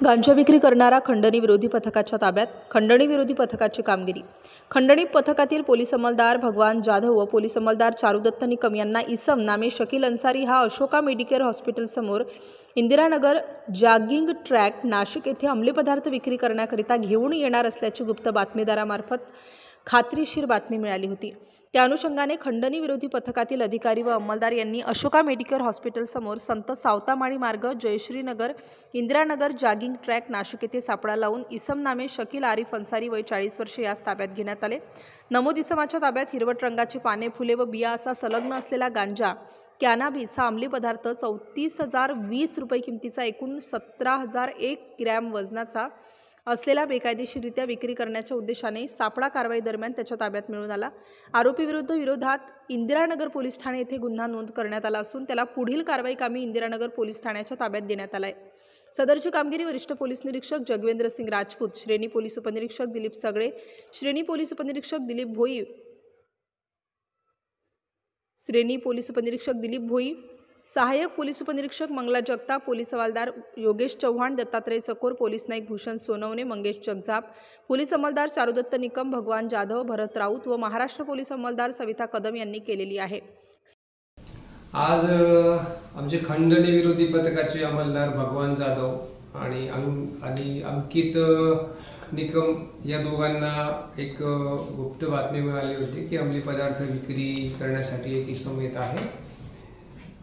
गांजा विक्री करणारा खंडणी विरोधी पथकाच्या ताब्यात. खंडणी विरोधी पथकाची कामगिरी. खंडणी पथकातील पोलीस अंमलदार भगवान जाधव व पोलीस अंमलदार चारुदत्त निकम यांना इसम नामे शकील अन्सारी हा अशोका मेडिकेअर हॉस्पिटल समोर इंदिरानगर जॉगिंग ट्रॅक नाशिक येथे अंमली पदार्थ विक्री करण्याकरिता घेऊन येणार असल्याची गुप्त बातमीदारामार्फत खात्रीशीर बातमी मिळाली होती. त्या अनुषंगाने खंडणी विरोधी पथकातील अधिकारी व अंमलदार यांनी अशोका मेडिकेअर हॉस्पिटल समोर संत सावतामाळी मार्ग जयश्रीनगर इंदिरानगर जॉगिंग ट्रॅक नाशिक येथे सापळा लावून इसम नामे शकील आरिफ अन्सारी वय 40 वर्षे यास ताब्यात घेण्यात आले. नमूद इसमाच्या ताब्यात हिरवट रंगाची पाने, फुले व बिया असा संलग्न असलेला गांजा कॅनाबिस हा अंमली पदार्थ 34,020 रुपये किमतीचा एकूण 17,001 ग्रॅम वजनाचा असलेला बेकायदेशीररित्या विक्री करण्याच्या उद्देशाने सापळा कारवाई दरम्यान त्याच्या ताब्यात मिळून आला. आरोपी विरोधात इंदिरानगर पोलीस ठाणे येथे गुन्हा नोंद करण्यात आला असून त्याला पुढील कारवाई कामी इंदिरानगर पोलीस ठाण्याच्या ताब्यात देण्यात आला आहे. सदरची कामगिरी वरिष्ठ पोलीस निरीक्षक जगवेंद्र सिंग राजपूत, श्रेणी पोलीस उपनिरीक्षक दिलीप सगळे, श्रेणी पोलीस उपनिरीक्षक दिलीप भोई, सहाय्यक पोलीस उपनिरीक्षक मंगला जगताप, पोलीस हवालदार योगेश चव्हाण, दत्तात्रय चकोर, पोलीस नाईक भूषण सोनवणे, मंगेश जगजाप, पोलीस अंमलदार चारुदत्त निकम, भगवान जाधव, भरत राऊत व महाराष्ट्र पोलीस अंमलदार सविता कदम यांनी केलेली आहे. आज आमचे खंडणी विरोधी पथकाचे अंमलदार भगवान जाधव आणि अंकित निकम या दोघांना एक गुप्त बातमी मिळाली होती की अंमली पदार्थ विक्री करण्यासाठी एक इसम येत आहे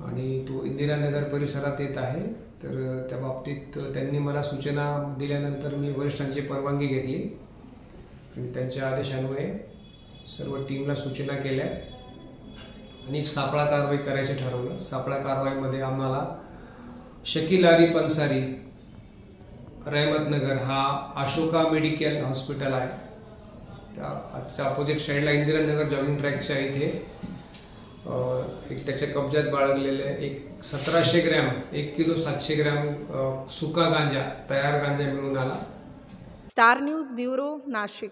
आणि तो इंदिरानगर परिसरात येत आहे. तर त्या बाबतीत त्यांनी मला सूचना दिल्यानंतर मी वरिष्ठांची परवानगी घेतली आणि त्यांच्या आदेशान्वये सर्व टीमला सूचना केल्या आणि एक सापळा कारवाई करायचं ठरवलं. सापळा कारवाईमध्ये आम्हाला शकील आरिफ अन्सारी रहमतनगर हा अशोका मेडिकल हॉस्पिटल आहे त्याच्या अपोजिट साईडला इंदिरानगर जॉगिंग ट्रॅकच्या इथे एक त्याच्या कब्जात बाळगलेले एक 1700 ग्रॅम 1 किलो 700 ग्रॅम सुका गांजा तयार गांजा मिळून आला. Star news bureau Nashik.